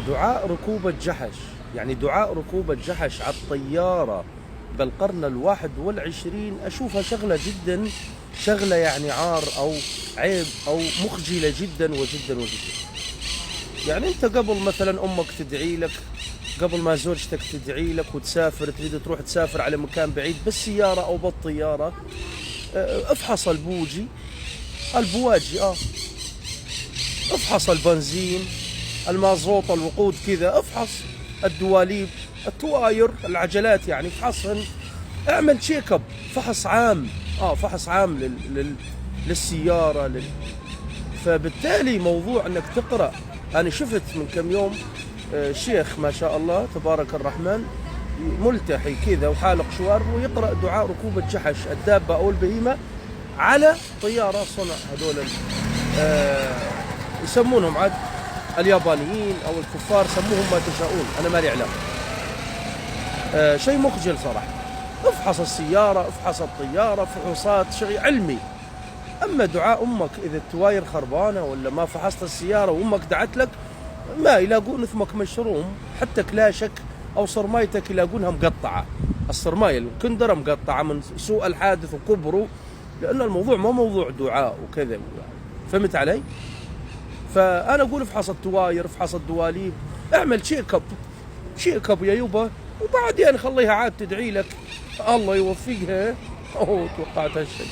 دعاء ركوب الجحش، يعني دعاء ركوب الجحش على الطيارة بالقرن ال21 أشوفها شغلة جدا، شغلة يعني عار أو عيب أو مخجلة جدا وجدا وجدا. يعني أنت قبل مثلا أمك تدعي لك، قبل ما زوجتك تدعي لك وتسافر، تريد تروح تسافر على مكان بعيد بالسيارة أو بالطيارة، افحص البواجي، افحص البنزين، المازوت، الوقود كذا، افحص الدواليب، التواير، العجلات، يعني افحصهن، اعمل تشيك اب، فحص عام، فحص عام للسيارة فبالتالي موضوع انك تقرأ. انا شفت من كم يوم شيخ ما شاء الله تبارك الرحمن ملتحي كذا وحالق شوارب ويقرأ دعاء ركوب الجحش الدابة او البهيمة على طيارة صنع هذول يسمونهم عاد اليابانيين او الكفار، سموهم ما تشاءون، انا مالي اعلام. شيء مخجل صراحة. افحص السيارة، افحص الطيارة، فحوصات شيء علمي. اما دعاء امك اذا التواير خربانة ولا ما فحصت السيارة وامك دعت لك، ما يلاقون اثمك مشروم، حتى كلاشك او صرمايتك يلاقونها مقطعة، الصرماية الكندرة مقطعة من سوء الحادث وكبره، لان الموضوع ما موضوع دعاء وكذا. فهمت علي؟ فانا اقول افحص التواير، افحص الدواليب، اعمل تشيك اب يا يوبا، وبعدين خليها عاد تدعي لك الله يوفقها. توقعت هالشيء.